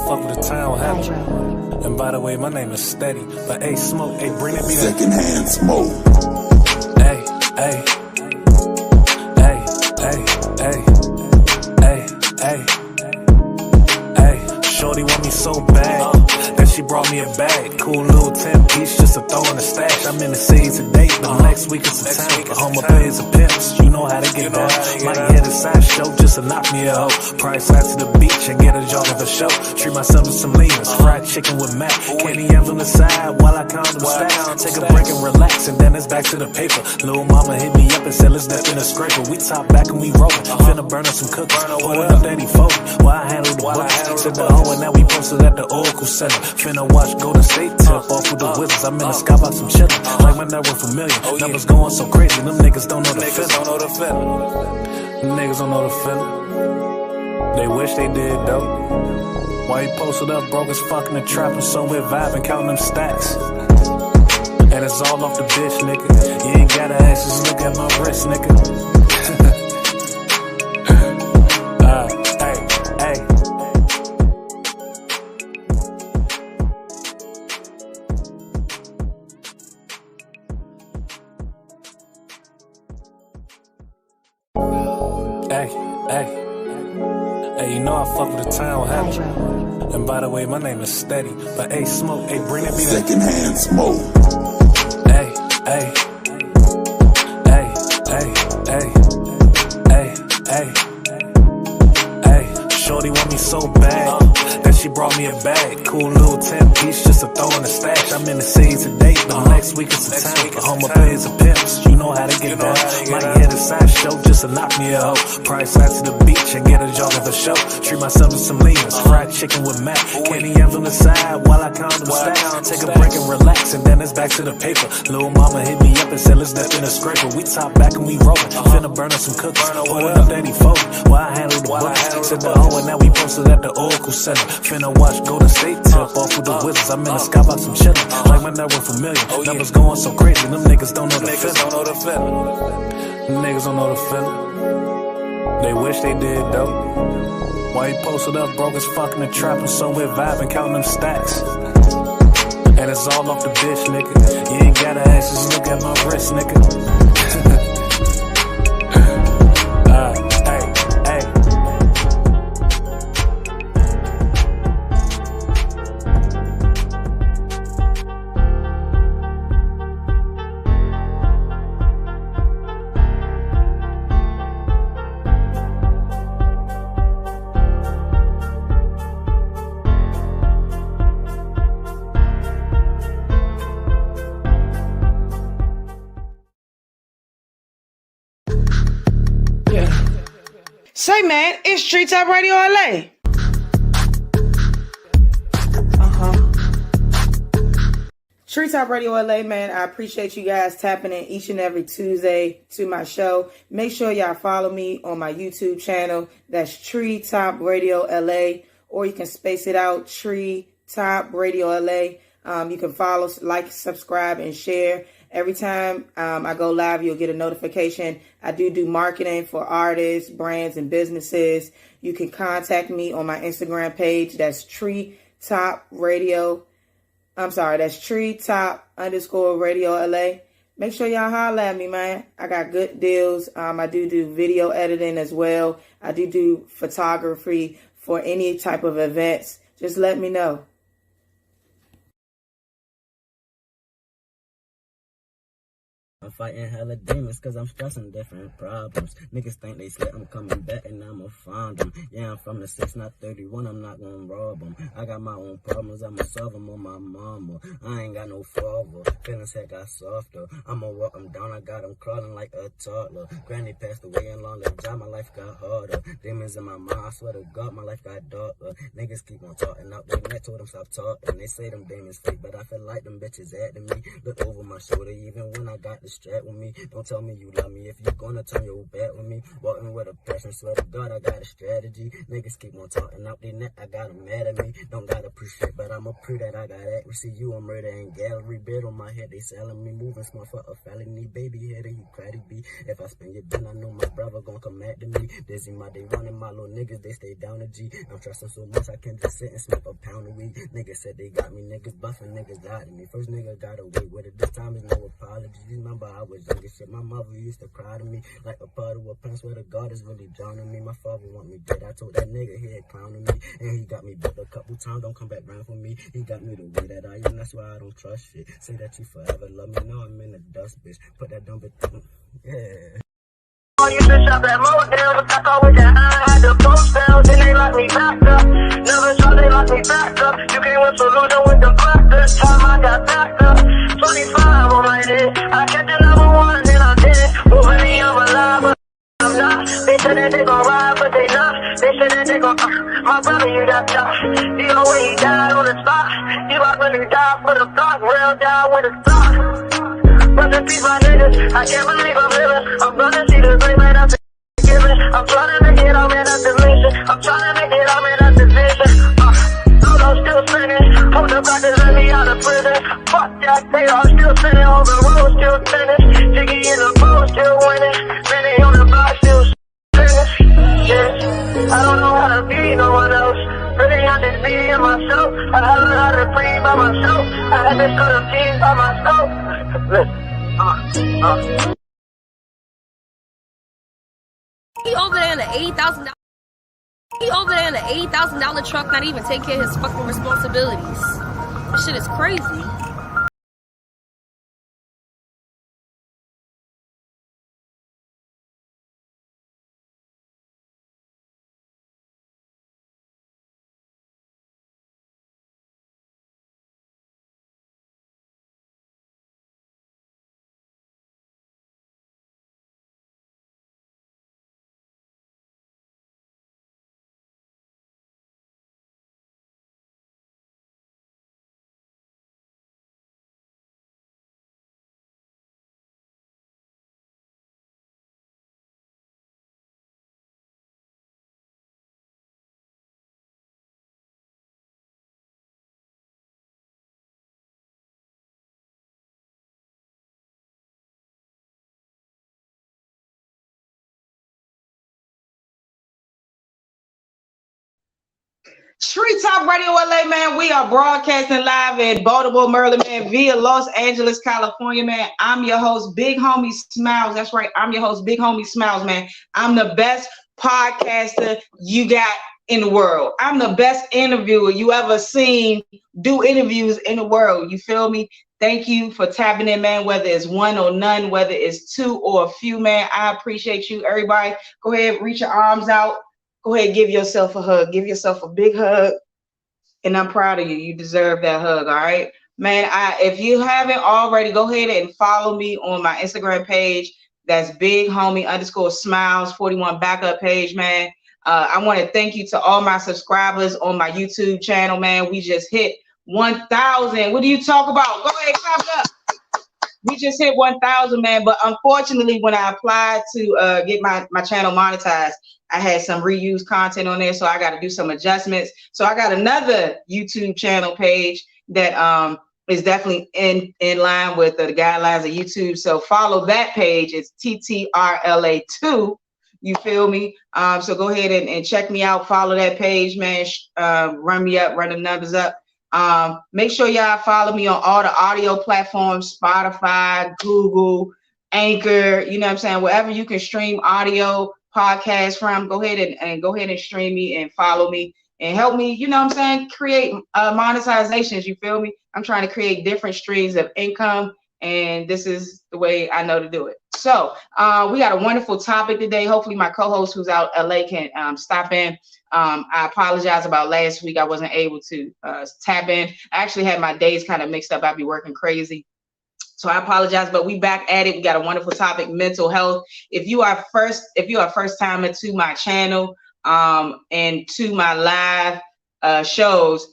fuck with the town habit. And by the way, my name is Steady. But hey, Smoke, hey, bring it me that. Secondhand Smoke. Hey, hey. Hey, hey, hey, hey. Hey, shorty want me so bad that she brought me a bag. Cool little 10-piece just to throw in the stash. I'm in the city today, but next week it's a town. The home of players and pimps, you know how to get down. Might hit a side show just to knock me a hoe. Price out to the beach and get a jogging for show. Treat myself to some leans, fried chicken with mac. Candy yams on the side while I count the stacks. Take a break and relax, and then it's back to the paper. Little mama hit me up and said let's dip in a scraper. We top back and we rollin'. Finna burn up some cookies, pour it up that he folded. While I handle the books, said the hoe and now we posted at the Oracle Center. Finna watch Golden State tip off with the Wizards. I'm in the skybox, I'm chillin', like my network familiar. Numbers going so crazy, them niggas don't know the feeling. Them niggas don't know the feeling. They wish they did though. Why you posted up broke as fuck in the trap and somewhere vibing, counting them stacks. And it's all off the bitch, nigga. You ain't gotta ask, just look at my wrist, nigga. Hey, you know I fuck with the town habit. And by the way, my name is Steady. But hey, Smoke, hey, bring it me that. Secondhand Smoke. Hey, hey, hey, hey, hey, hey, hey. Shorty want me so bad that she brought me a bag. Cool little 10-piece just to throw in the stash. I'm in the city today, but next week it's a town. The home of players and pimps, you know how to get down. Might hit a side show just to knock me a hoe. Price out to the beach and get a jogging for show. Treat myself to some leans, fried chicken with mac. Candy yams on the side while I count them stacks. Take a break and relax, and then it's back to the paper. Little mama hit me up and said let's dip in a scraper. We top back and we rollin'. Finna burn up some cookies, pour it up that he folded. While I handle the books, said the hoe and now we posted at the Oracle Center. Finna watch Golden State tip off with the Wizards. I'm in the skybox, I'm chillin', like my network familiar. Numbers going so crazy, them niggas don't know the feeling. Them niggas don't know the feeling. They wish they did though. Why you posted up broke as fuck in the trap and somewhere vibing, counting them stacks. And it's all off the bitch, nigga. You ain't gotta ask, just look at my wrist, nigga. Say, man, it's Street Top Radio LA. Street Top Radio LA, man, I appreciate you guys tapping in each and every Tuesday to my show. Make sure y'all follow me on my YouTube channel. That's Tree Top Radio LA, or you can space it out, Tree Top Radio LA. You can follow, like, subscribe, and share. Every time I go live, you'll get a notification. I do marketing for artists, brands, and businesses. You can contact me on my Instagram page. That's Tree Top Radio. That's Tree Top _Radio LA. Make sure y'all holler at me, man. I got good deals. I do video editing as well. I do photography for any type of events. Just let me know. I'm fighting hella demons cause I'm stressing different problems. Niggas think they slick, I'm coming back and I'ma find them. Yeah, I'm from the 6, not 31, I'm not gonna rob them. I got my own problems, I'ma solve them on my mama. I ain't got no father, feelings had got softer. I'ma walk them down, I got them crawling like a toddler. Granny passed away and long lived job, my life got harder. Demons in my mind, I swear to God, my life got darker. Niggas keep on talking out, they neck told them stop talking. They say them demons fake, but I feel like them bitches adding me. Look over my my shoulder even when I got the strap with me. Don't tell me you love me if you gonna turn your back with me. Walking with a passion, swear to God I got a strategy. Niggas keep on talking out their neck, I got them mad at me. Don't gotta appreciate, but I'ma prove that I got accuracy. You a murder and gallery, bed on my head, they selling me. Moving smart for a felony, baby head, you craddy B. If I spend your bin, I know my brother gon' come after me. Busy my day running, my little niggas, they stay down to G. I'm trusting so much, I can just sit and smoke a pound of weed. Niggas said they got me, niggas buffing, niggas lied to me. First nigga got away with it, this time is no apology. Remember I was young as shit, my mother used to cry to me like a puddle of pants. Where the God is really drowning me. My father want me dead, I told that nigga he had clowning me. And he got me built a couple times, don't come back round for me. He got me the way that I am, that's why I don't trust shit. Say that you forever love me, now I'm in the dust, bitch. Put that dumb bitch, yeah. I used to shop at Motel, but I thought with that I had the post down, then they locked me back up. Never saw they locked me back up. You came with solution with the black, this time I got backed up. 25 on my head, I kept the number one and I did it. Moving me, I'm alive, but I'm not. They said that they gon' ride, but they not. They said that they gon' my brother, you got shot. You know when he died on the spot. You like when he died for the block, real die with a stock. Rest in peace, my niggas. I can't believe I'm living. I'm gonna see the green man after giving. I'm trying to make it out, man, that's the mission. I'm trying to make it out, man, that's the vision. Solo still spinning. Hold the block to let me out of prison. Fuck that, they are still spinning. On the road, still spinning. Jiggy in the boat, still winning. Many on the block, still spinning. Yeah, I don't know how to be no one else. Really, I just be in myself. I learned how to breathe by myself. I had to show the teams by myself. Listen. He over there in the $80,000. He over there in the $80,000 truck, not even take care of his fucking responsibilities. This shit is crazy. Street Talk Radio LA, man. We are broadcasting live in Baltimore, Maryland, man, via Los Angeles, California, man. I'm your host, Big Homie Smiles. That's right. I'm your host, Big Homie Smiles, man. I'm the best podcaster you got in the world. I'm the best interviewer you ever seen do interviews in the world. You feel me? Thank you for tapping in, man, whether it's one or none, whether it's two or a few, man. I appreciate you. Everybody, go ahead, reach your arms out. Go ahead, give yourself a hug. Give yourself a big hug. And I'm proud of you. You deserve that hug, all right? Man, if you haven't already, go ahead and follow me on my Instagram page. That's Big Homie _Smiles 41 backup page, man. I want to thank you to all my subscribers on my YouTube channel, man. We just hit 1,000. What do you talk about? Go ahead, clap it up. We just hit 1,000, man. But unfortunately, when I applied to get my channel monetized, I had some reused content on there, so I got to do some adjustments. So I got another YouTube channel page that is definitely in line with the guidelines of YouTube. So follow that page. It's TTRLA2. You feel me? So go ahead and check me out. Follow that page, man. Run me up, run the numbers up. Make sure y'all follow me on all the audio platforms, Spotify, Google, Anchor, you know what I'm saying? Wherever you can stream audio podcasts from, go ahead and stream me and follow me and help me, you know what I'm saying, create monetizations, you feel me? I'm trying to create different streams of income, and this is the way I know to do it. So we got a wonderful topic today. Hopefully my co-host who's out LA can stop in. I apologize about last week. I wasn't able to tap in. I actually had my days kind of mixed up. I'd be working crazy. So I apologize, but we back at it. We got a wonderful topic, mental health. If you are first time into my channel and to my live shows,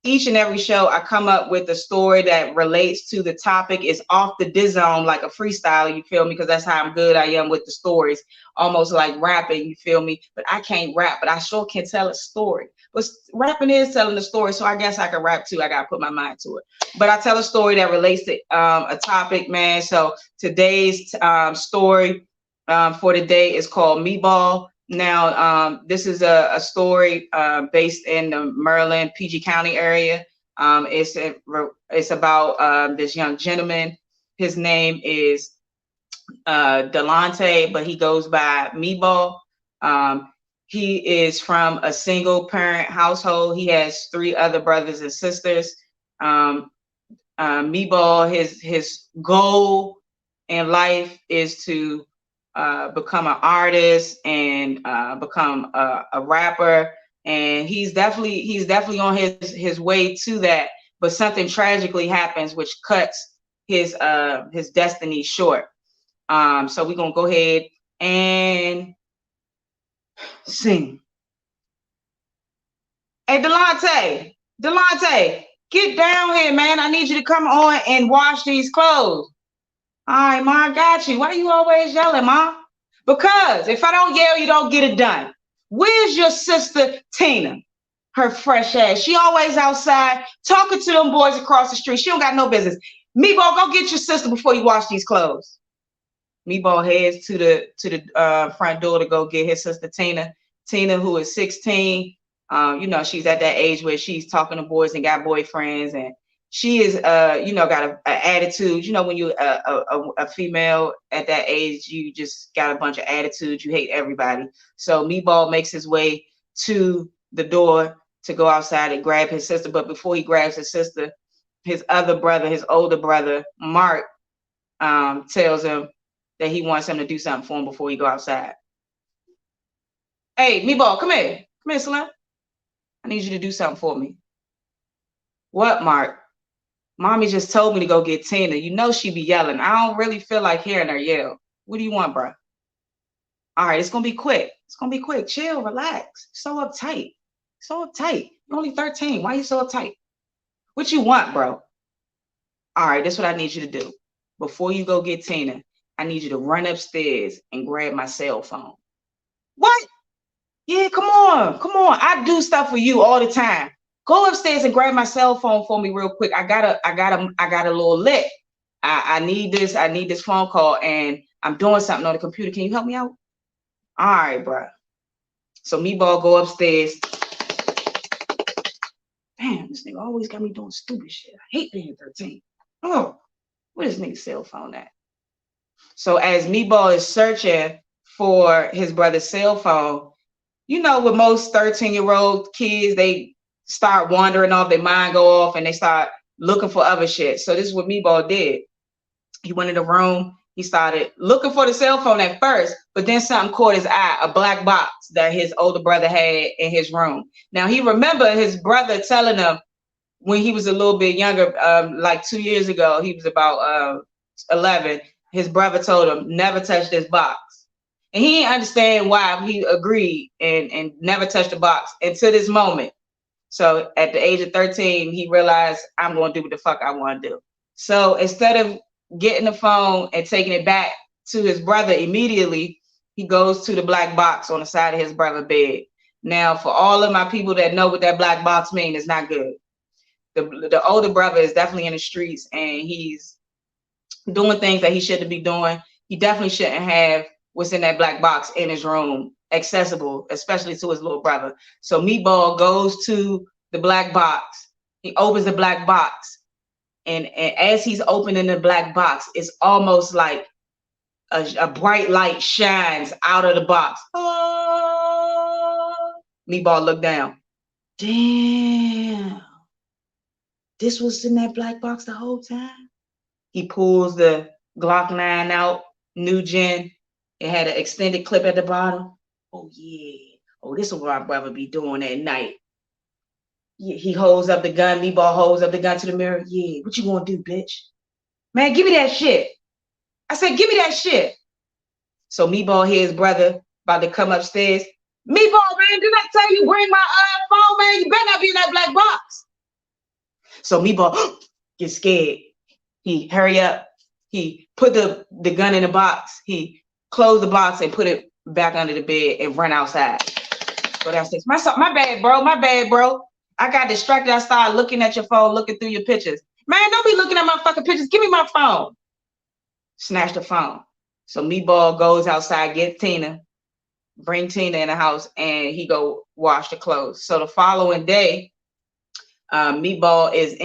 each and every show, I come up with a story that relates to the topic. It's off the dizome, like a freestyle, you feel me? Because that's how good I am with the stories, almost like rapping, you feel me? But I can't rap, but I sure can tell a story. But rapping is telling a story, so I guess I can rap too. I got to put my mind to it. But I tell a story that relates to a topic, man. So today's story for today is called Meatball. Now, this is a story based in the Maryland, PG County area. It's about this young gentleman. His name is Delonte, but he goes by Meatball. He is from a single parent household. He has 3 other brothers and sisters. Meatball, his goal in life is to become an artist and become a rapper, and he's definitely on his way to that. But something tragically happens which cuts his destiny short. So we're gonna go ahead and sing. Hey, Delonte, get down here, man. I need you to come on and wash these clothes. All right, Ma, I got you. Why you always yelling, Ma? Because if I don't yell, you don't get it done. Where's your sister, Tina? Her fresh ass. She always outside talking to them boys across the street. She don't got no business. Meatball, go get your sister before you wash these clothes. Meatball heads to the front door to go get his sister, Tina. Tina, who is 16. You know, she's at that age where she's talking to boys and got boyfriends, and she is, you know, got an attitude. You know, when you're a female at that age, you just got a bunch of attitudes. You hate everybody. So Meatball makes his way to the door to go outside and grab his sister. But before he grabs his sister, his other brother, his older brother, Mark, tells him that he wants him to do something for him before he go outside. Hey, Meatball, come here. Come here, Slim. I need you to do something for me. What, Mark? Mommy just told me to go get Tina. You know she be yelling. I don't really feel like hearing her yell. What do you want, bro? All right, it's going to be quick. It's going to be quick. Chill, relax. So uptight. So uptight. You're only 13. Why are you so uptight? What you want, bro? All right, this is what I need you to do. Before you go get Tina, I need you to run upstairs and grab my cell phone. What? Yeah, come on. Come on. I do stuff for you all the time. Go upstairs and grab my cell phone for me real quick. I got a little lit. I need this phone call, and I'm doing something on the computer. Can you help me out? All right, bro. So Meatball go upstairs. Damn, this nigga always got me doing stupid shit. I hate being 13. Oh, where's this nigga's cell phone at? So as Meatball is searching for his brother's cell phone, you know, with most 13-year-old kids, they start wandering off, their mind go off, and they start looking for other shit. So this is what Meatball did. He went in the room. He started looking for the cell phone at first, but then something caught his eye, a black box that his older brother had in his room. Now, he remembered his brother telling him when he was a little bit younger, like 2 years ago, he was about 11. His brother told him, never touch this box. And he didn't understand why he agreed and never touched the box until this moment. So at the age of 13, he realized, I'm going to do what the fuck I want to do. So instead of getting the phone and taking it back to his brother immediately, he goes to the black box on the side of his brother's bed. Now, for all of my people that know what that black box means, it's not good. The older brother is definitely in the streets, and he's doing things that he shouldn't be doing. He definitely shouldn't have what's in that black box in his room accessible, especially to his little brother. So Meatball goes to the black box. He opens the black box. And as he's opening the black box, it's almost like a bright light shines out of the box. Oh. Meatball looked down. Damn. This was in that black box the whole time? He pulls the Glock 9 out, new gen. It had an extended clip at the bottom. Oh, yeah. Oh, this is what my brother be doing at night. Yeah, he holds up the gun. Meatball holds up the gun to the mirror. Yeah, what you gonna do, bitch? Man, give me that shit. I said, give me that shit. So Meatball hears his brother about to come upstairs. Meatball, man, did I tell you bring my phone, man? You better not be in that black box. So Meatball gets scared. He hurry up. He put the gun in the box. He closed the box and put it back under the bed and run outside. So that's this. My bad, bro. My bad, bro. I got distracted. I started looking at your phone, looking through your pictures. Man, don't be looking at my fucking pictures. Give me my phone. Snatch the phone. So Meatball goes outside, get Tina, bring Tina in the house, and he go wash the clothes. So the following day, Meatball is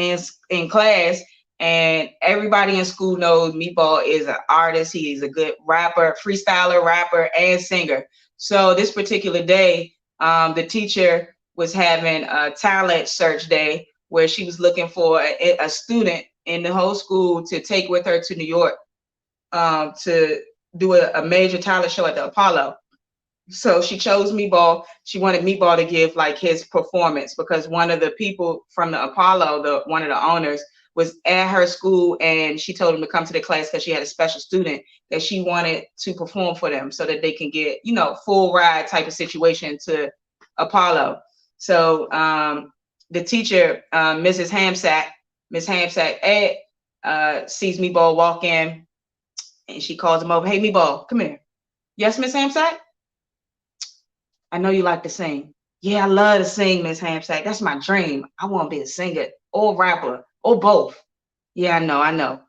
in class, and everybody in school knows Meatball is an artist. He is a good rapper, freestyler, rapper, and singer. So this particular day, the teacher was having a talent search day where she was looking for a student in the whole school to take with her to New York to do a major talent show at the Apollo. So she chose Meatball. She wanted Meatball to give like his performance because one of the people from the Apollo, one of the owners, was at her school, and she told him to come to the class because she had a special student that she wanted to perform for them so that they can get, you know, full ride type of situation to Apollo. So the teacher, Miss Hamsack, sees Meatball walk in, and she calls him over. Hey, Meatball, come here. Yes, Miss Hamsack? I know you like to sing. Yeah, I love to sing, Miss Hamsack. That's my dream. I want to be a singer or rapper or both. Yeah, I know.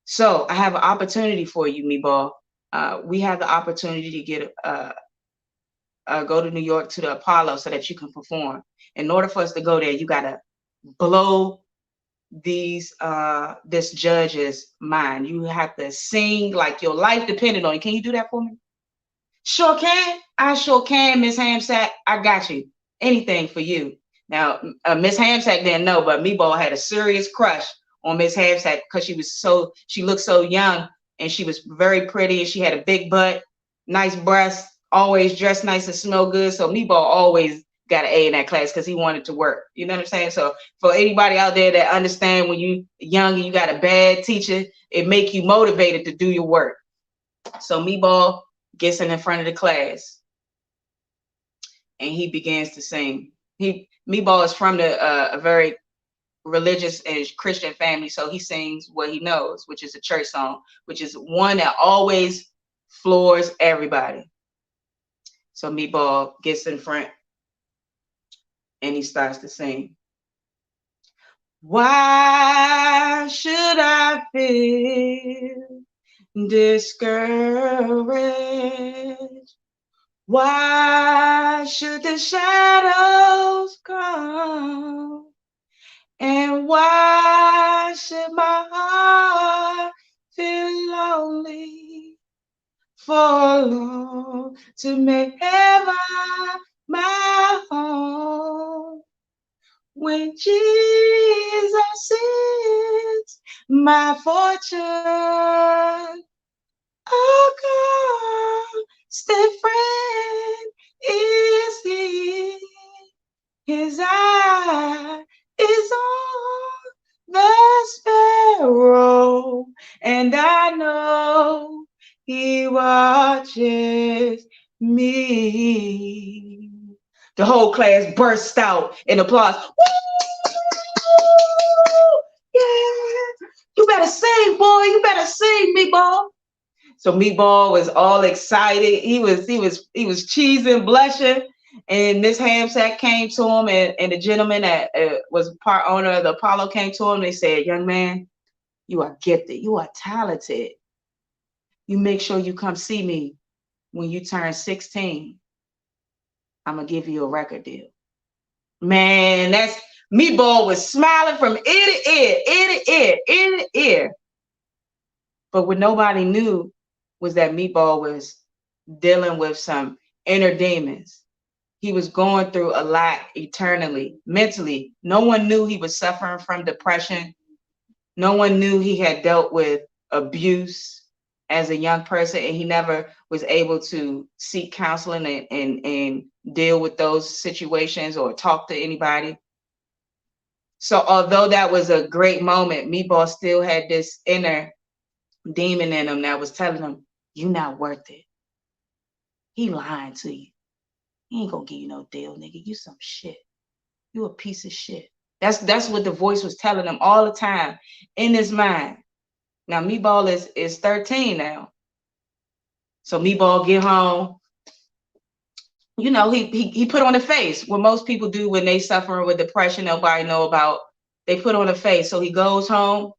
So I have an opportunity for you, Meatball. We have the opportunity to get go to New York to the Apollo so that you can perform. In order for us to go there, you gotta blow this judge's mind. You have to sing like your life depended on it. Can you do that for me? Sure can. I sure can, Miss Hamsack. I got you. Anything for you. Now, Miss Hamsack didn't know, but Meatball had a serious crush on Miss Hamsack because she looked so young, and she was very pretty, and she had a big butt, nice breasts, always dressed nice and smell good. So Meatball always got an A in that class because he wanted to work. You know what I'm saying? So for anybody out there that understand when you young and you got a bad teacher, it make you motivated to do your work. So Meatball gets in front of the class, and he begins to sing. Meatball is from a very religious and Christian family, so he sings what he knows, which is a church song, which is one that always floors everybody. So Meatball gets in front, and he starts to sing. Why should I feel discouraged? Why should the shadows come? And why should my heart feel lonely? Forlorn to make heaven my home. When Jesus is my fortune, a constant friend is He. His eye is on the sparrow, and I know He watches me. The whole class burst out in applause. Woo! Yeah, you better sing, boy. You better sing, Meatball. So Meatball was all excited. He was cheesing, blushing. And Miss Hamsack came to him, and the gentleman that was part owner of the Apollo came to him. They said, "Young man, you are gifted. You are talented. You make sure you come see me when you turn 16. I'm gonna give you a record deal." Man, that's Meatball was smiling from ear to ear, ear to ear, ear to ear. But what nobody knew was that Meatball was dealing with some inner demons. He was going through a lot eternally, mentally. No one knew he was suffering from depression. No one knew he had dealt with abuse as a young person, and he never was able to seek counseling and deal with those situations or talk to anybody. So although that was a great moment, Meatball still had this inner demon in him that was telling him, "You're not worth it. He lying to you. He ain't gonna give you no deal, nigga. You some shit. You a piece of shit." That's what the voice was telling him all the time in his mind. Now, Meatball is 13 now. So Meatball get home. You know, he put on a face. What most people do when they suffering with depression, nobody know about. They put on a face. So he goes home.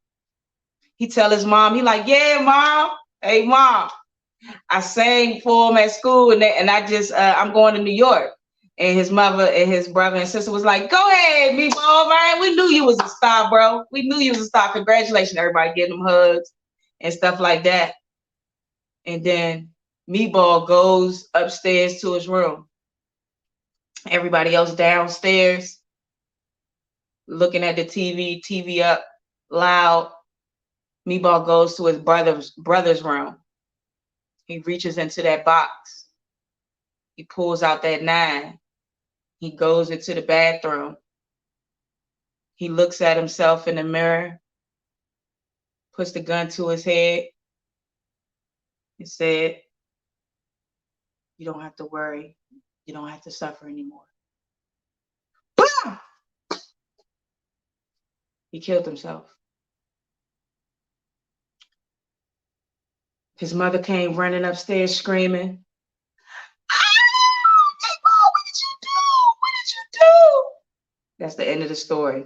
He tell his mom, he like, yeah, mom. Hey, mom. I sang for him at school, and I'm going to New York. And his mother and his brother and sister was like, go ahead, Meatball, man. We knew you was a star, bro. We knew you was a star. Congratulations, everybody getting them hugs and stuff like that. And then Meatball goes upstairs to his room. Everybody else downstairs looking at the TV up loud. Meatball goes to his brother's room. He reaches into that box. He pulls out that 9. He goes into the bathroom. He looks at himself in the mirror, puts the gun to his head, and said, you don't have to worry. You don't have to suffer anymore. Boom! He killed himself. His mother came running upstairs screaming, Meatball, what did you do? What did you do? That's the end of the story.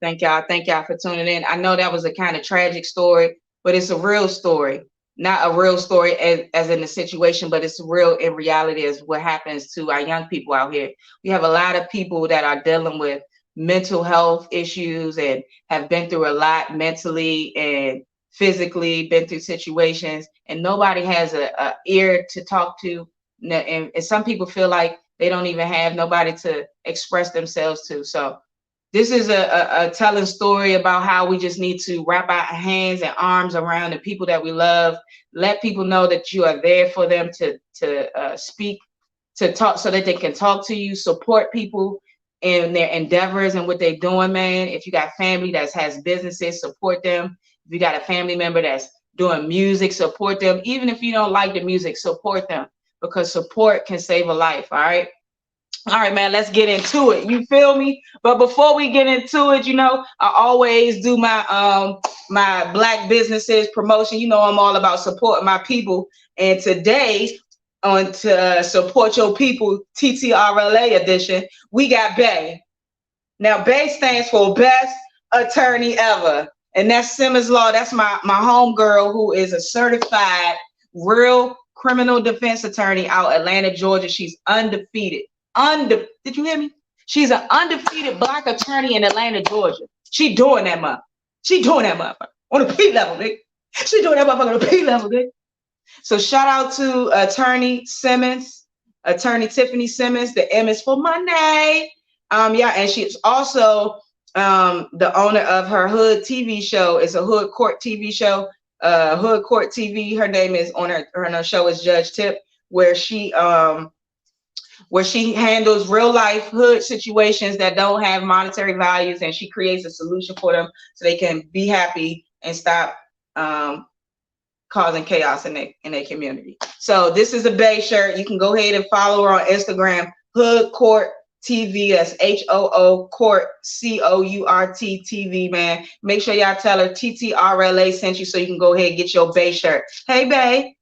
Thank y'all for tuning in. I know that was a kind of tragic story, but it's a real story. Not a real story as in the situation, but it's real in reality as what happens to our young people out here. We have a lot of people that are dealing with mental health issues and have been through a lot mentally and physically, been through situations, and nobody has a ear to talk to. And some people feel like they don't even have nobody to express themselves to. So this is a telling story about how we just need to wrap our hands and arms around the people that we love. Let people know that you are there for them to speak, to talk, so that they can talk to you. Support people in their endeavors and what they're doing, man. If you got family that has businesses, support them. If you got a family member that's doing music, support them. Even if you don't like the music, support them, because support can save a life. All right. All right, man, let's get into it. You feel me? But before we get into it, you know, I always do my my Black businesses promotion. You know, I'm all about supporting my people. And today, on to support your people, TTRLA edition, we got Bay. Now, Bay stands for Best Attorney Ever. And that's Simmons Law. That's my homegirl, who is a certified real criminal defense attorney out Atlanta, Georgia. She's undefeated. Did you hear me? She's an undefeated Black attorney in Atlanta, Georgia. She doing that motherfucker. She doing that motherfucker on the P level, nigga. She doing that motherfucker on the P level, nigga. So shout out to Attorney Simmons, Attorney Tiffany Simmons. The M is for money. Yeah, and she's also the owner of her Hood TV show. It's a Hood Court TV show. Hood Court TV. Her name is on her show is Judge Tip, where she handles real life hood situations that don't have monetary values, and she creates a solution for them so they can be happy and stop causing chaos in their community. So this is a Bay shirt. You can go ahead and follow her on Instagram, Hood Court TV. That's HOO Court COURT TV, man. Make sure y'all tell her TTRLA sent you so you can go ahead and get your Bay shirt. Hey, Bay.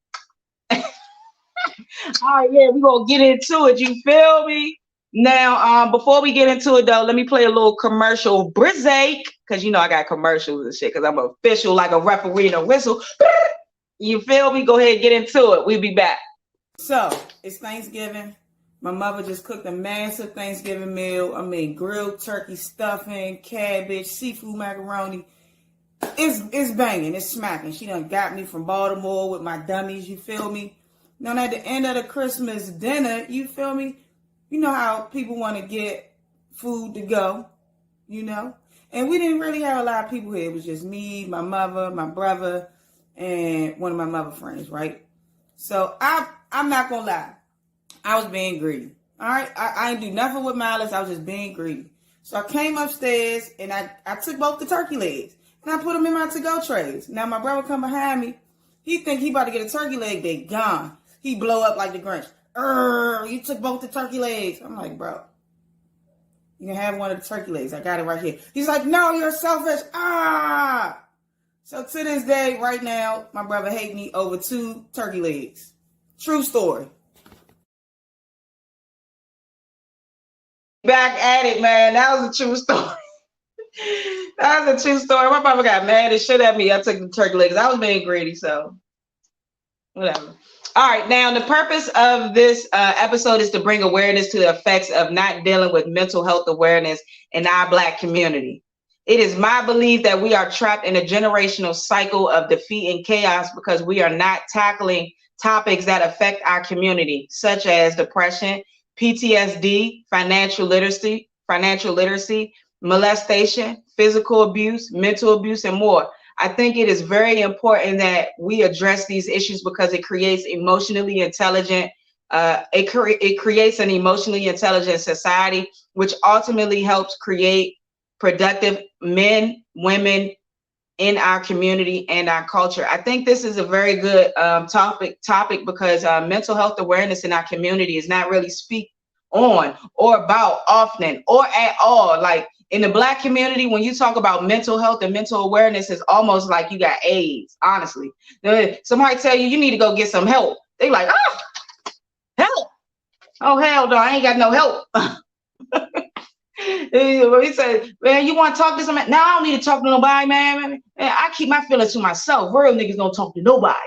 All right, yeah, we're gonna get into it. You feel me? Now, before we get into it though, let me play a little commercial break, because you know I got commercials and shit, because I'm official like a referee and a whistle. You feel me? Go ahead and get into it. We'll be back. So it's Thanksgiving. My mother just cooked a massive Thanksgiving meal. I mean, grilled turkey, stuffing, cabbage, seafood macaroni. It's banging, it's smacking. She done got me from Baltimore with my dummies, you feel me? Now, at the end of the Christmas dinner, you feel me? You know how people want to get food to go, you know? And we didn't really have a lot of people here. It was just me, my mother, my brother, and one of my mother friends, right? So I'm not going to lie. I was being greedy, all right? I didn't do nothing with malice. I was just being greedy. So I came upstairs, and I took both the turkey legs, and I put them in my to-go trays. Now, my brother come behind me. He think he about to get a turkey leg. They gone. He blow up like the Grinch. You took both the turkey legs. I'm like, bro, you can have one of the turkey legs. I got it right here. He's like, no, you're selfish. So to this day, right now, my brother hate me over 2 turkey legs. True story. Back at it, man. That was a true story. That was a true story. My brother got mad as shit at me. I took the turkey legs. I was being greedy, so whatever. All right, now the purpose of this episode is to bring awareness to the effects of not dealing with mental health awareness in our Black community. It is my belief that we are trapped in a generational cycle of defeat and chaos because we are not tackling topics that affect our community, such as depression, PTSD, financial literacy, molestation, physical abuse, mental abuse, and more. I think it is very important that we address these issues because it creates emotionally intelligent. It creates an emotionally intelligent society, which ultimately helps create productive men, women in our community and our culture. I think this is a very good topic because mental health awareness in our community is not really speak on or about often or at all. Like in the Black community, when you talk about mental health and mental awareness, it's almost like you got AIDS, honestly. Somebody tell you need to go get some help. They like, oh, help. Oh, hell no, I ain't got no help. He said, man, you want to talk to somebody? No, I don't need to talk to nobody, man. I keep my feelings to myself. Real niggas don't talk to nobody.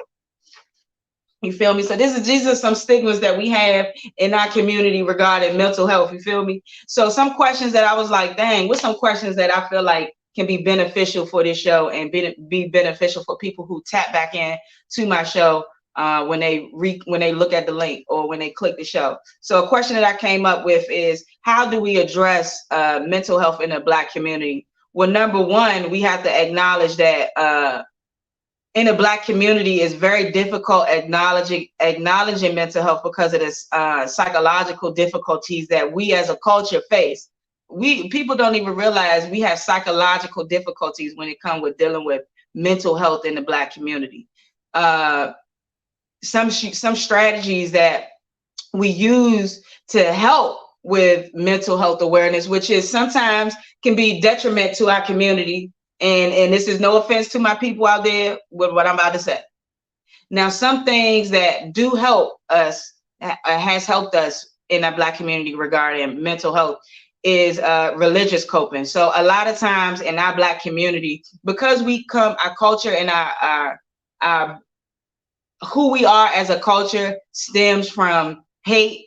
You feel me? So these are some stigmas that we have in our community regarding mental health. You feel me? So some questions that I was like, dang, what's some questions that I feel like can be beneficial for this show and be beneficial for people who tap back in to my show when they look at the link or when they click the show. So a question that I came up with is, how do we address mental health in the Black community? Well, number one, we have to acknowledge that in the Black community, it's very difficult acknowledging mental health because of the psychological difficulties that we as a culture face. People don't even realize we have psychological difficulties when it comes with dealing with mental health in the Black community. Some strategies that we use to help with mental health awareness, which is sometimes can be detriment to our community. And this is no offense to my people out there with what I'm about to say. Now, some things that do help us, has helped us in our Black community regarding mental health is religious coping. So a lot of times in our Black community, because our culture and our who we are as a culture stems from hate.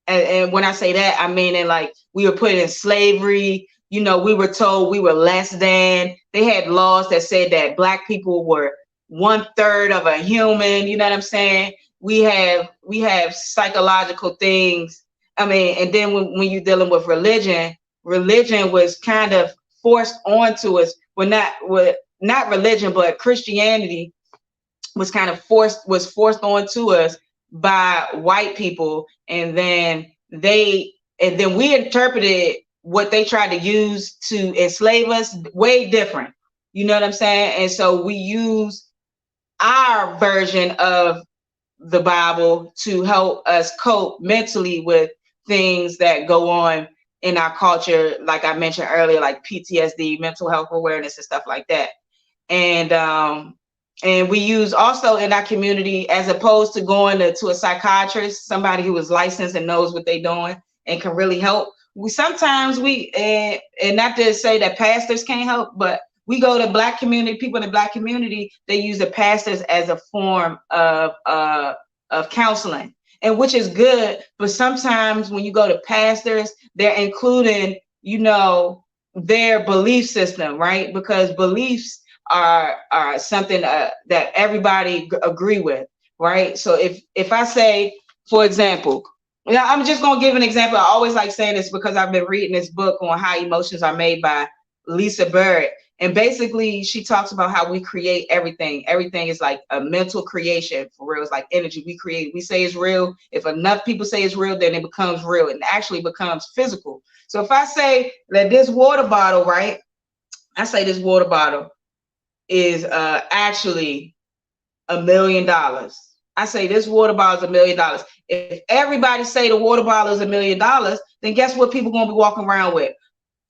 And when I say that, I mean it like we were put in slavery. You know, we were told we were less than. They had laws that said that Black people were 1/3 of a human. You know what I'm saying? We have psychological things. I mean, and then when you're dealing with religion was kind of forced onto us. Well, not religion, but Christianity was kind of forced onto us by white people, and then we interpreted what they tried to use to enslave us way different. You know what I'm saying? And so we use our version of the Bible to help us cope mentally with things that go on in our culture, like I mentioned earlier, like PTSD, mental health awareness, and stuff like that. And we use also in our community, as opposed to going to a psychiatrist, somebody who is licensed and knows what they're doing and can really help. Sometimes and not to say that pastors can't help, but we go to Black community, people in the Black community, they use the pastors as a form of counseling, and which is good. But sometimes when you go to pastors, they're including, their belief system, right? Because beliefs are something that everybody agree with, right? So if I say, for example, I'm just going to give an example. I always like saying this because I've been reading this book on how emotions are made by Lisa Barrett. And basically, she talks about how we create everything. Everything is like a mental creation for real. It's like energy we create. We say it's real. If enough people say it's real, then it becomes real and actually becomes physical. So if I say that this water bottle, right? I say this water bottle is actually $1 million. I say this water bottle is $1 million. If everybody say the water bottle is $1 million, then guess what people gonna be walking around with?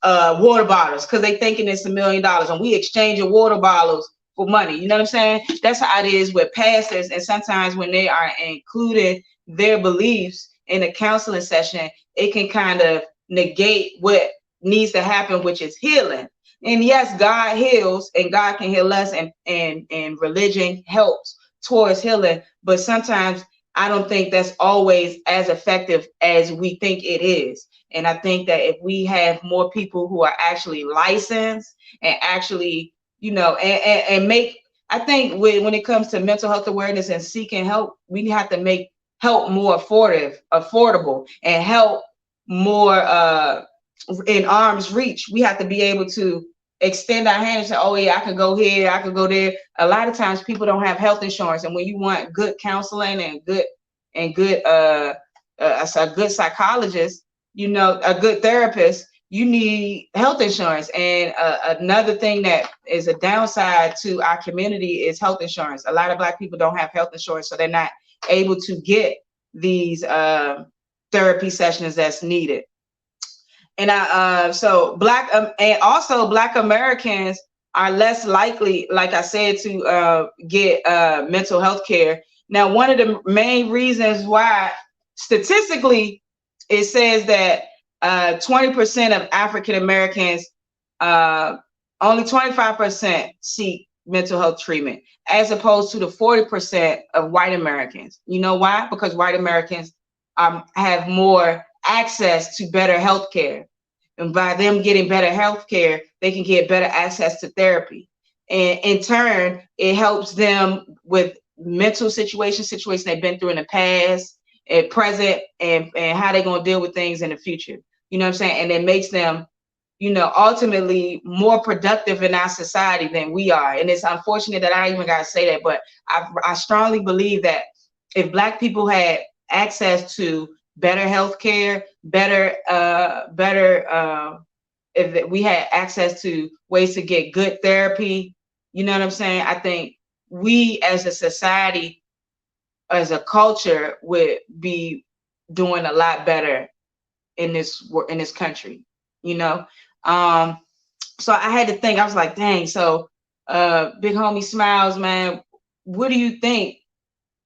Water bottles, because they thinking it's $1 million, and we exchanging water bottles for money. You know what I'm saying? That's how it is with pastors, and sometimes when they are including their beliefs in a counseling session, it can kind of negate what needs to happen, which is healing. And yes, God heals, and God can heal us, and religion helps towards healing, but sometimes I don't think that's always as effective as we think it is. And I think that if we have more people who are actually licensed and actually, you know, and make, I think when it comes to mental health awareness and seeking help, we have to make help more affordable, and help more in arm's reach. We have to be able to extend our hand and say, oh yeah, I could go here, I could go there. A lot of times people don't have health insurance, and when you want good counseling and a good psychologist, you know, a good therapist, you need health insurance. And another thing that is a downside to our community is health insurance. A lot of Black people don't have health insurance, so they're not able to get these therapy sessions that's needed. And so and also Black Americans are less likely, like I said, to get mental health care. Now, one of the main reasons why, statistically, it says that 20% of African Americans, only 25% seek mental health treatment, as opposed to the 40% of white Americans. You know why? Because white Americans have more access to better health care. And by them getting better health care, they can get better access to therapy. And in turn, it helps them with mental situations they've been through in the past and present, and how they're going to deal with things in the future. You know what I'm saying? And it makes them, you know, ultimately more productive in our society than we are. And it's unfortunate that I even got to say that, but I strongly believe that if Black people had access to better health care, if we had access to ways to get good therapy, you know what I'm saying? I think we as a society, as a culture, would be doing a lot better in this country, you know? So I had to think, I was like, dang, so Big Homie Smiles, man, what do you think?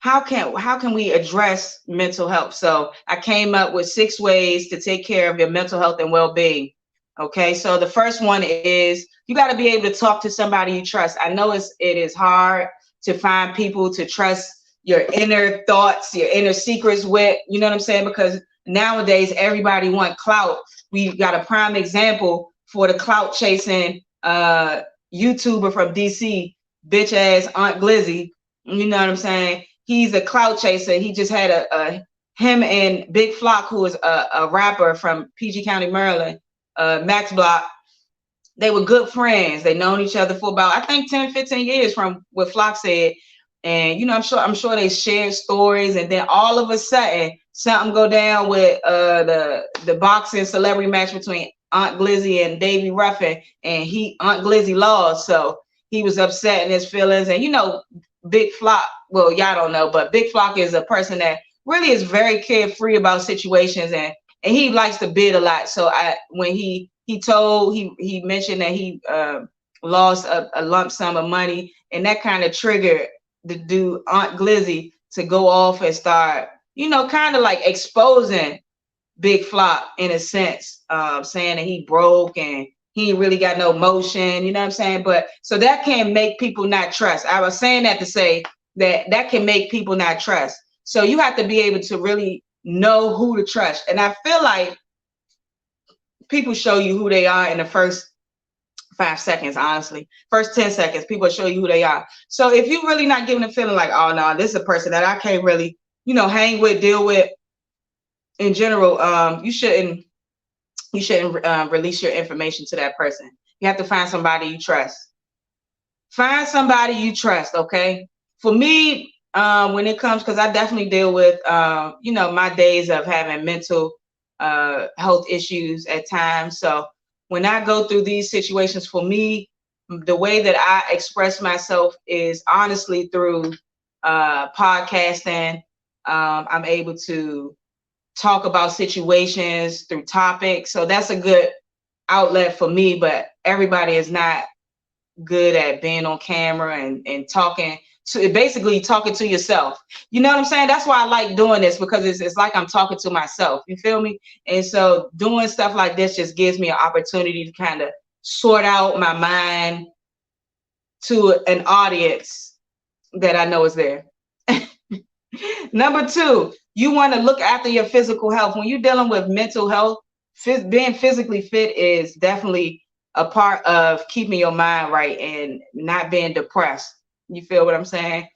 How can we address mental health? So I came up with 6 ways to take care of your mental health and well-being. Okay, so the first one is you got to be able to talk to somebody you trust. I know it is hard to find people to trust your inner thoughts, your inner secrets with, you know what I'm saying? Because nowadays everybody wants clout. We've got a prime example for the clout chasing YouTuber from DC, bitch ass Aunt Glizzy. You know what I'm saying? He's a clout chaser. He just had him and Big Flock, who is a rapper from PG County, Maryland, Max Block. They were good friends. They known each other for about, I think, 10, 15 years from what Flock said. And, you know, I'm sure they shared stories. And then all of a sudden, something go down with the boxing celebrity match between Aunt Glizzy and Davey Ruffin. And Aunt Glizzy lost. So he was upset in his feelings. And, you know, Big Flock, well, y'all don't know, but Big Flock is a person that really is very carefree about situations, and he likes to bid a lot. So when he mentioned that he lost a lump sum of money, and that kind of triggered the dude Aunt Glizzy to go off and start, you know, kind of like exposing Big Flock in a sense, saying that he broke and he ain't really got no motion, you know what I'm saying? But so that can make people not trust. I was saying that to say that can make people not trust. So you have to be able to really know who to trust. And I feel like people show you who they are in the first 5 seconds, honestly. First 10 seconds, people show you who they are. So if you're really not giving a feeling like, oh no, this is a person that I can't really, you know, hang with, deal with in general, you shouldn't release your information to that person. You have to find somebody you trust. Find somebody you trust, okay? For me, when it comes, because I definitely deal with, you know, my days of having mental health issues at times. So when I go through these situations, for me, the way that I express myself is honestly through podcasting. I'm able to talk about situations through topics. So that's a good outlet for me, but everybody is not good at being on camera and talking to, basically talking to yourself. You know what I'm saying? That's why I like doing this, because it's like I'm talking to myself. You feel me? And so doing stuff like this just gives me an opportunity to kind of sort out my mind to an audience that I know is there. Number 2, you want to look after your physical health. When you're dealing with mental health, being physically fit is definitely a part of keeping your mind right and not being depressed. You feel what I'm saying?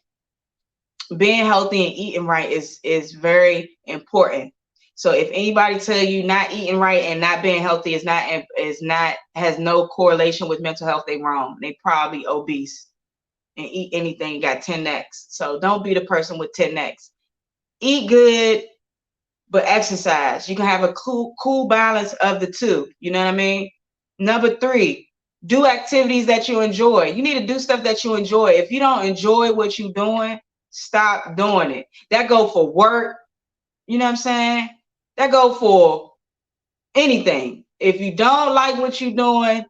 Being healthy and eating right is very important. So if anybody tell you not eating right and not being healthy has no correlation with mental health, they wrong. They probably obese and eat anything got 10 necks. So don't be the person with 10 necks. Eat good, but exercise. You can have a cool balance of the two. You know what I mean? Number 3, do activities that you enjoy. You need to do stuff that you enjoy. If you don't enjoy what you're doing, stop doing it. That go for work. You know what I'm saying? That go for anything. If you don't like what you're doing,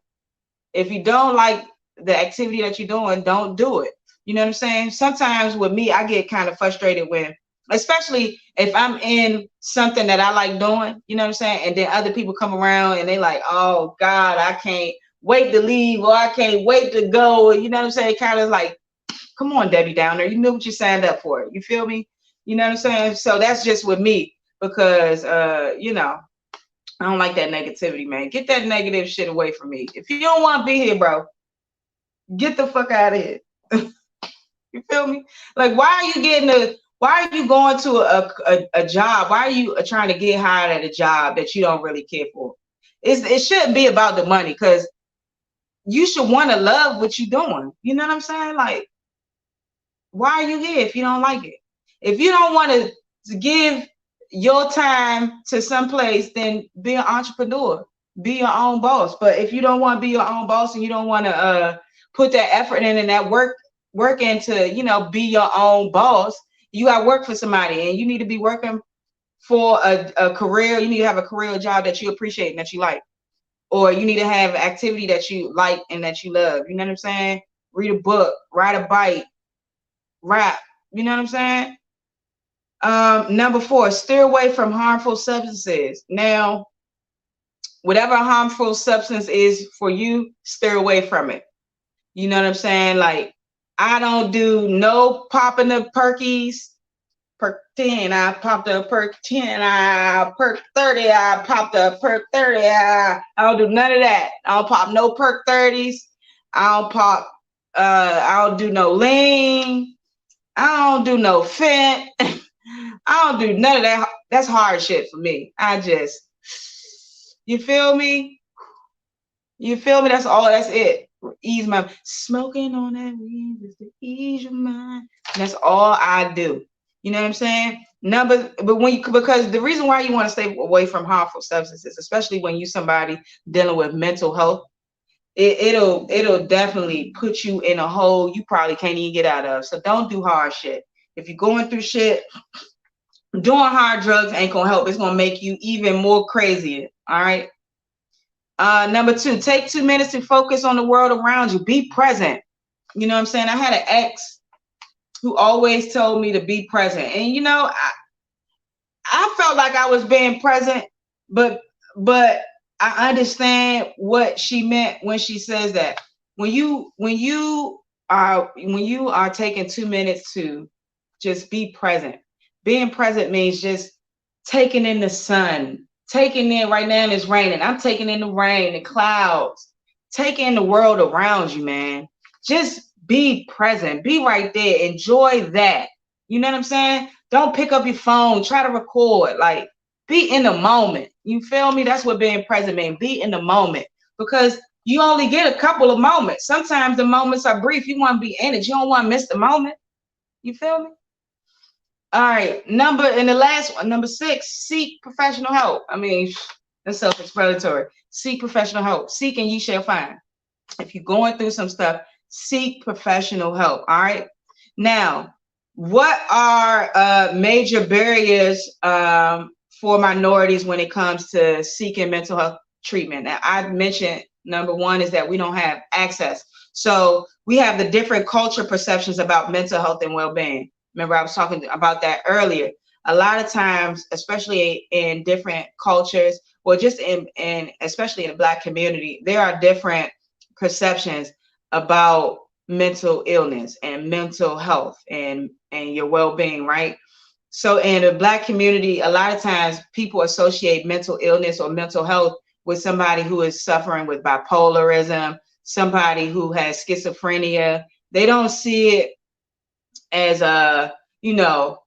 if you don't like the activity that you're doing, don't do it. You know what I'm saying? Sometimes with me, I get kind of frustrated when, especially if I'm in something that I like doing, you know what I'm saying? And then other people come around and they like, oh God, I can't wait to leave, or I can't wait to go. You know what I'm saying? Kind of like, come on, Debbie Downer, you knew what you signed up for. You feel me? You know what I'm saying? So that's just with me, because you know, I don't like that negativity, man. Get that negative shit away from me. If you don't want to be here, bro, get the fuck out of here. You feel me? Like, why are you going to a job? Why are you trying to get hired at a job that you don't really care for? It shouldn't be about the money, because you should want to love what you're doing. You know what I'm saying? Like, why are you here if you don't like it? If you don't want to give your time to some place, then be an entrepreneur. Be your own boss. But if you don't want to be your own boss and you don't want to put that effort in and that work into, you know, be your own boss, you got to work for somebody, and you need to be working for a career. You need to have a career job that you appreciate and that you like, or you need to have activity that you like and that you love. You know what I'm saying? Read a book, ride a bike, rap. You know what I'm saying? Number 4, steer away from harmful substances. Now, whatever harmful substance is for you, steer away from it. You know what I'm saying? Like, I don't do no popping the perkies. Perk 10, I popped a perk 10, I perk 30, I popped a perk 30, I don't do none of that. I don't pop no perk 30s. I don't do no lean. I don't do no fent. I don't do none of that. That's hard shit for me. You feel me? You feel me? That's all. That's it. Ease my smoking on that weed just to ease your mind. That's all I do. You know what I'm saying? Because the reason why you want to stay away from harmful substances, especially when you somebody dealing with mental health, it'll definitely put you in a hole you probably can't even get out of. So don't do hard shit. If you're going through shit, doing hard drugs ain't gonna help. It's gonna make you even more crazier. All right. Number 2, take 2 minutes to focus on the world around you. Be present. You know what I'm saying? I had an ex who always told me to be present, and you know, I felt like I was being present, but I understand what she meant when she says that. When you are taking 2 minutes to just be present. Being present means just taking in the sun, taking in, right now it's raining. I'm taking in the rain, the clouds, taking in the world around you, man. Just be present. Be right there. Enjoy that. You know what I'm saying? Don't pick up your phone. Try to record. Like, be in the moment. You feel me? That's what being present means. Be in the moment. Because you only get a couple of moments. Sometimes the moments are brief. You want to be in it. You don't want to miss the moment. You feel me? All right. The last one, number 6, seek professional help. I mean, that's self-explanatory. Seek professional help. Seek and ye shall find. If you're going through some stuff, seek professional help. All right. Now, What are major barriers for minorities when it comes to seeking mental health treatment? Now, I mentioned number one is that we don't have access. So we have the different culture perceptions about mental health and well-being. Remember, I was talking about that earlier. A lot of times, especially in different cultures, or just in especially in the Black community, there are different perceptions about mental illness and mental health and your well-being, right? So in the Black community, a lot of times people associate mental illness or mental health with somebody who is suffering with bipolarism, somebody who has schizophrenia. They don't see it as a, you know,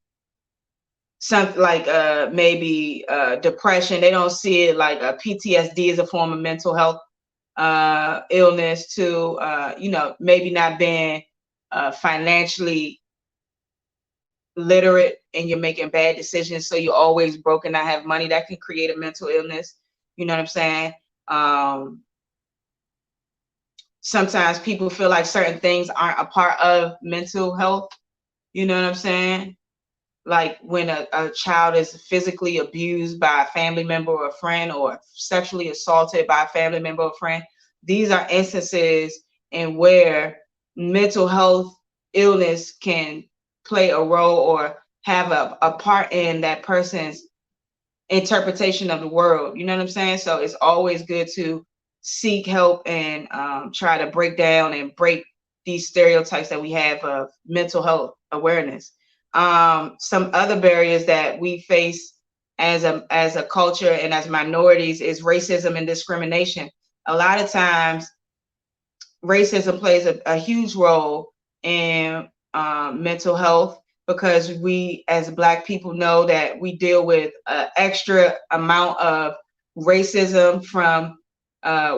something like maybe depression. They don't see it like a PTSD as a form of mental health illness, to you know, maybe not being financially literate and you're making bad decisions, so you're always broke and not have money. That can create a mental illness. You know what I'm saying? Sometimes people feel like certain things aren't a part of mental health. You know what I'm saying? Like when a child is physically abused by a family member or a friend, or sexually assaulted by a family member or friend. These are instances in where mental health illness can play a role or have a part in that person's interpretation of the world. You know what I'm saying? So it's always good to seek help and try to break down and break these stereotypes that we have of mental health awareness. Some other barriers that we face as a culture and as minorities is racism and discrimination. A lot of times racism plays a huge role in mental health, because we as Black people know that we deal with an extra amount of racism from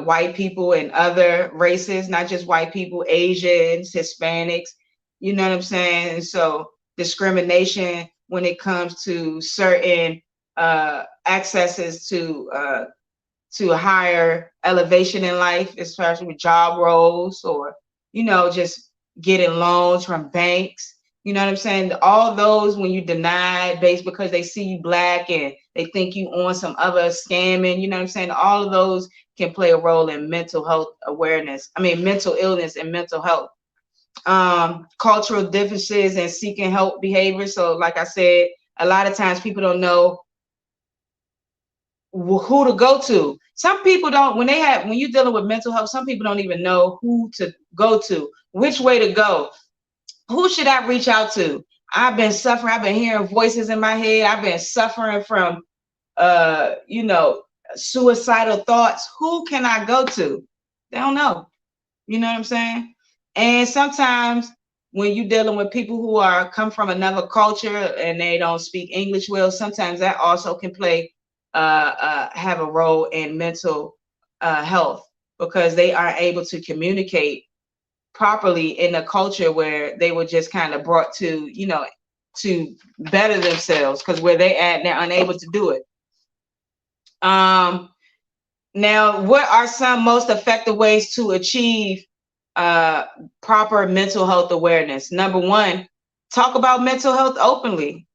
white people and other races, not just white people, Asians, Hispanics, you know what I'm saying? And so discrimination when it comes to certain accesses to higher elevation in life, especially with job roles, or, you know, just getting loans from banks. You know what I'm saying? All those, when you deny based because they see you Black and they think you on some other scamming, you know what I'm saying? All of those can play a role in mental health awareness. I mean, mental illness and mental health. Cultural differences and seeking help behavior. So like I said, a lot of times people don't know who to go to. Some people don't, when you're dealing with mental health, some people don't even know who to go to, which way to go. Who should I reach out to? I've been suffering. I've been hearing voices in my head. I've been suffering from, you know, suicidal thoughts. Who can I go to? They don't know. You know what I'm saying? And sometimes when you're dealing with people who come from another culture and they don't speak English well, sometimes that also can play have a role in mental health, because they aren't able to communicate properly in a culture where they were just kind of brought to, you know, to better themselves, because where they at, they're unable to do it. Now, what are some most effective ways to achieve proper mental health awareness? Number one, talk about mental health openly.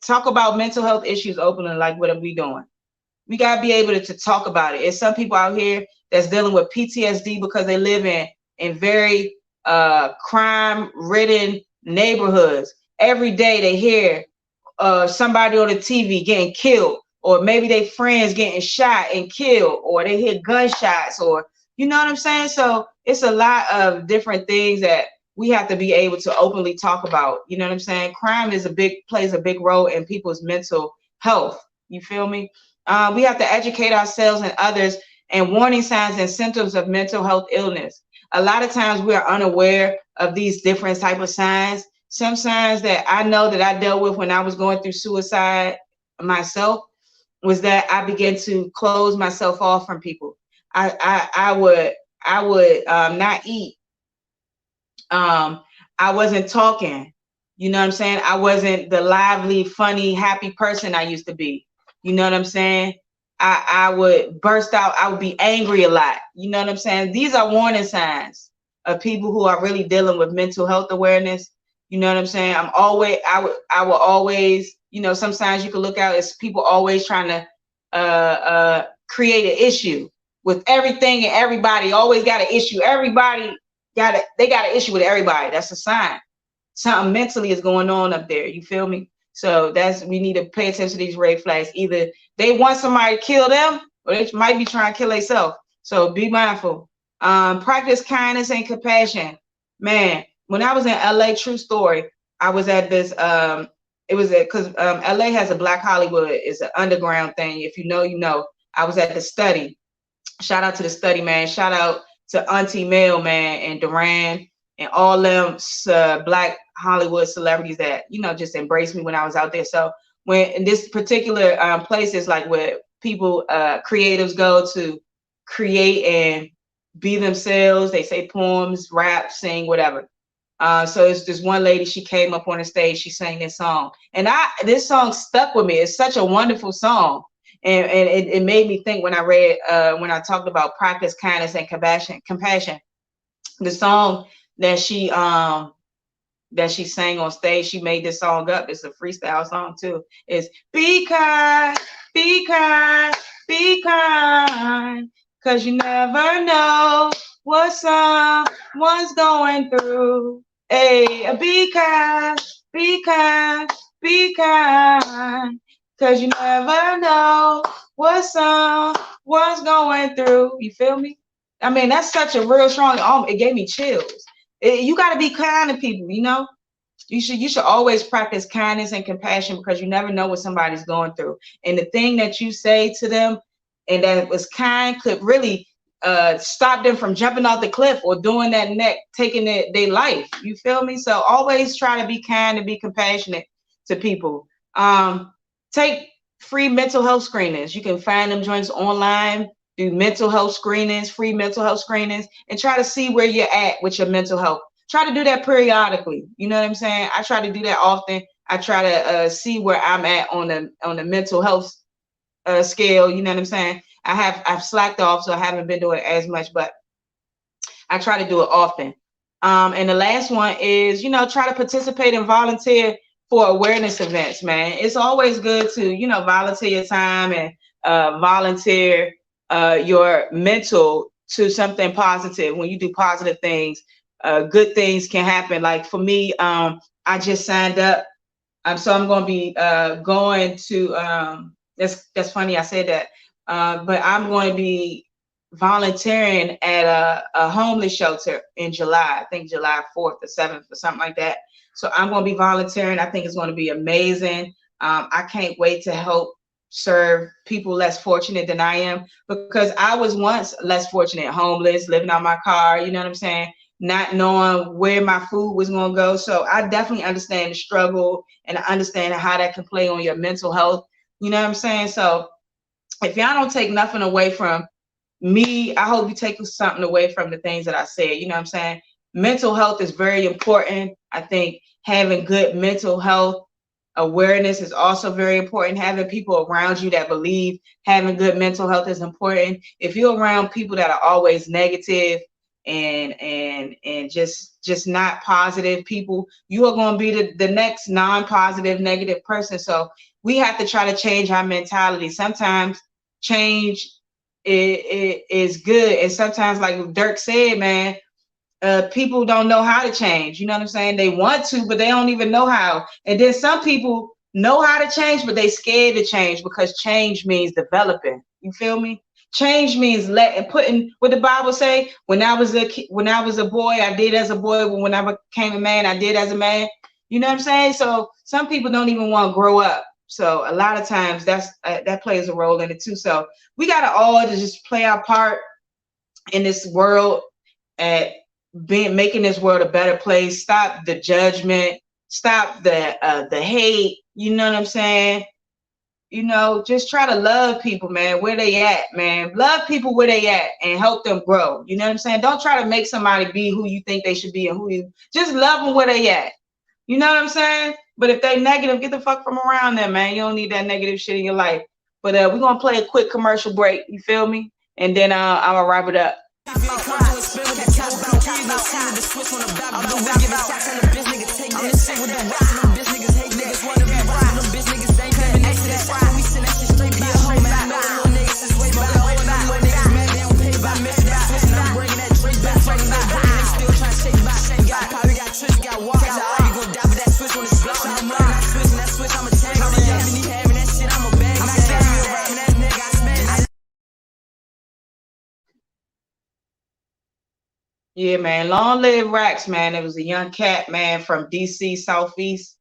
Talk about mental health issues openly, like what are we doing? We got to be able to talk about it. There's some people out here that's dealing with PTSD because they live in very crime-ridden neighborhoods. Every day they hear somebody on the TV getting killed, or maybe their friends getting shot and killed, or they hear gunshots, or, you know what I'm saying? So it's a lot of different things that we have to be able to openly talk about. You know what I'm saying? Crime plays a big role in people's mental health. You feel me? We have to educate ourselves and others and warning signs and symptoms of mental health illness. A lot of times we are unaware of these different type of signs. Some signs that I know that I dealt with when I was going through suicide myself was that I began to close myself off from people. I would not eat. I wasn't talking. You know what I'm saying? I wasn't the lively, funny, happy person I used to be. You know what I'm saying? I would burst out. I would be angry a lot. You know what I'm saying? These are warning signs of people who are really dealing with mental health awareness. You know what I'm saying? I will always, you know, sometimes you can look out as people always trying to create an issue with everything and everybody. Always got an issue. Everybody they got an issue with everybody. That's a sign. Something mentally is going on up there. You feel me? So we need to pay attention to these red flags. Either they want somebody to kill them, or they might be trying to kill themselves. So be mindful. Practice kindness and compassion. Man, when I was in LA, true story, I was at this, it was because LA has a Black Hollywood. It's an underground thing. If you know, you know. I was at the Study. Shout out to the Study, man. Shout out to Auntie Mel, man, and Duran, and all them Black Hollywood celebrities that, you know, just embraced me when I was out there. So when in this particular place is like where people, creatives go to create and be themselves. They say poems, rap, sing, whatever. So it's this one lady, she came up on the stage, she sang this song. And this song stuck with me. It's such a wonderful song. And it made me think when I talked about practice kindness and compassion. The song that she sang on stage, she made this song up. It's a freestyle song too. It's be kind, be kind, be kind, 'cause you never know what someone's going through. Hey, be kind, be kind, be kind, 'cause you never know what someone's going through. You feel me? I mean, that's such a real strong, it gave me chills. You got to be kind to people, you know? You should always practice kindness and compassion, because you never know what somebody's going through. And the thing that you say to them and that was kind could really stop them from jumping off the cliff or doing that taking their life. You feel me? So always try to be kind and be compassionate to people. Take free mental health screenings. You can find them joints online. Do mental health screenings, free mental health screenings, and try to see where you're at with your mental health. Try to do that periodically. You know what I'm saying? I try to do that often. I try to see where I'm at on the mental health scale. You know what I'm saying? I've slacked off, so I haven't been doing it as much, but I try to do it often. And the last one is, you know, try to participate and volunteer for awareness events, man. It's always good to, you know, volunteer your time and volunteer your mental to something positive. When you do positive things, good things can happen. Like for me, I just signed up. So I'm going to be going to, that's funny I said that, but I'm going to be volunteering at a homeless shelter in July. I think July 4th or 7th or something like that. So I'm going to be volunteering. I think it's going to be amazing. I can't wait to help serve people less fortunate than I am, because I was once less fortunate, homeless, living out my car, you know what I'm saying, not knowing where my food was going to go. So I definitely understand the struggle, and I understand how that can play on your mental health, you know what I'm saying? So if y'all don't take nothing away from me, I hope you take something away from the things that I said. You know what I'm saying? Mental health is very important. I think having good mental health awareness is also very important. Having people around you that believe having good mental health is important. If you're around people that are always negative and just not positive people, you are going to be the next non-positive, negative person. So we have to try to change our mentality. Sometimes change is good, and sometimes, like Dirk said, man, people don't know how to change. You know what I'm saying? They want to, but they don't even know how. And then some people know how to change, but they scared to change, because change means developing. You feel me? Change means putting what the Bible say. When I was a boy, I did as a boy. But when I became a man, I did as a man. You know what I'm saying? So some people don't even want to grow up. So a lot of times that plays a role in it too. So we got to all just play our part in this world at making this world a better place. Stop the judgment. Stop the hate. You know what I'm saying? You know, just try to love people, man, where they at, man. Love people where they at and help them grow. You know what I'm saying? Don't try to make somebody be who you think they should be, and just love them where they at. You know what I'm saying? But if they negative, get the fuck from around them, man. You don't need that negative shit in your life. But we're going to play a quick commercial break. You feel me? And then I'm going to wrap it up. I'm Yeah, man. Long live Rax, man. It was a young cat, man, from DC Southeast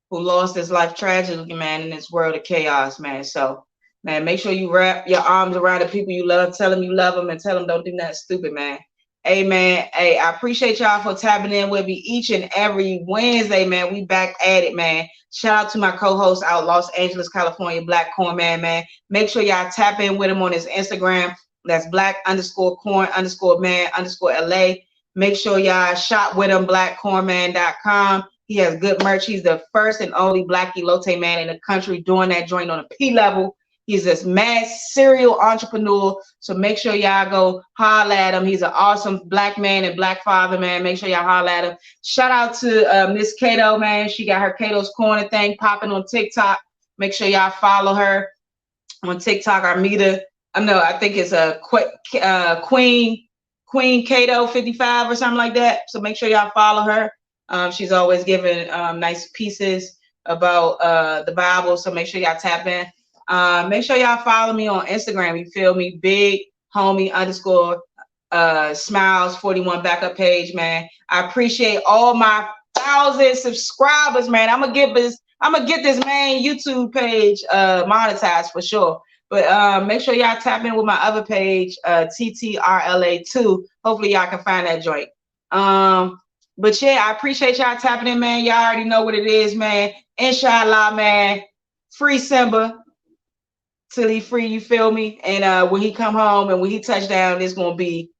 who lost his life tragically, man, in this world of chaos, man. So, man, make sure you wrap your arms around the people you love. Tell them you love them and tell them don't do nothing stupid, man. Hey, man. Hey, I appreciate y'all for tapping in with me each and every Wednesday, man. We back at it, man. Shout out to my co-host out Los Angeles, California, Black Corn Man, man. Make sure y'all tap in with him on his Instagram. That's black_corn_man_LA. Make sure y'all shop with him, blackcornman.com. He has good merch. He's the first and only black elote man in the country doing that joint on a P level. He's this mad serial entrepreneur. So make sure y'all go holler at him. He's an awesome black man and black father, man. Make sure y'all holler at him. Shout out to Miss Kato, man. She got her Kato's Corner thing popping on TikTok. Make sure y'all follow her on TikTok. Armida, I think it's a Queen Kato 55 or something like that. So make sure y'all follow her. She's always giving nice pieces about the Bible. So make sure y'all tap in. Make sure y'all follow me on Instagram. You feel me? Big homie _smiles 41 backup page, man. I appreciate all my 1,000 subscribers, man. I'm gonna get this main YouTube page monetized for sure. But make sure y'all tap in with my other page, TTRLA2. Hopefully y'all can find that joint. But yeah, I appreciate y'all tapping in, man. Y'all already know what it is, man. Inshallah, man. Free Simba till he free, you feel me? And when he come home and when he touch down, it's gonna be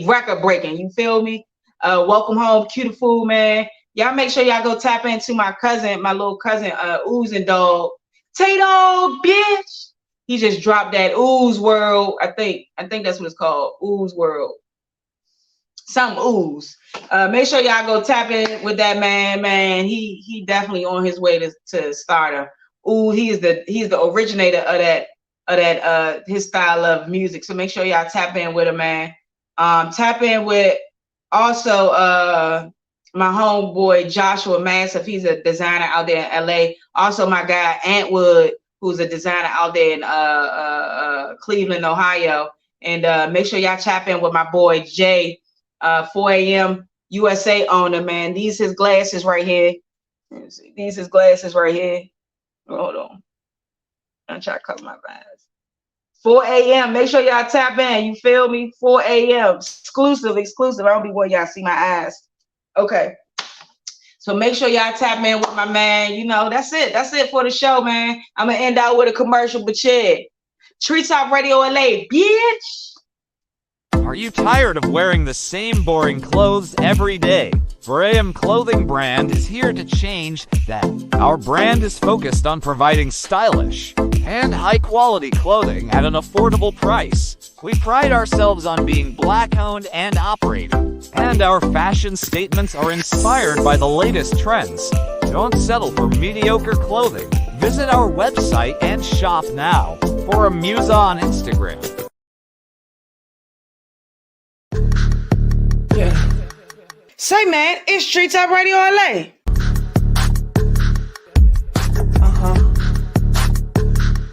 record breaking, you feel me? Welcome home, Cutiful, man. Y'all make sure y'all go tap into my little cousin, Oozing Dog. Tay-Dog, bitch. He just dropped that Ooze World. I think that's what it's called. Ooze World. Some ooze. Make sure y'all go tap in with that man. He definitely on his way to stardom. Ooh, he's the originator of that his style of music. So make sure y'all tap in with him, man. Tap in with also my homeboy Joshua Massive. He's a designer out there in LA. Also my guy Antwood, who's a designer out there in Cleveland, Ohio. And make sure y'all tap in with my boy Jay. 4 a.m. USA owner, man. These his glasses right here. These his glasses right here. Hold on. I'm trying to cover my eyes. 4 a.m. Make sure y'all tap in. You feel me? 4 a.m. Exclusive. I don't be where y'all see my eyes. Okay. So make sure y'all tap in with my man. You know, that's it. That's it for the show, man. I'm going to end out with a commercial, but yeah. Treetop Radio LA, bitch. Are you tired of wearing the same boring clothes every day? 4AM Clothing Brand is here to change that. Our brand is focused on providing stylish and high-quality clothing at an affordable price. We pride ourselves on being black-owned and operated, and our fashion statements are inspired by the latest trends. Don't settle for mediocre clothing. Visit our website and shop now. For a Musa on Instagram. Say, man, it's Treetop Radio LA.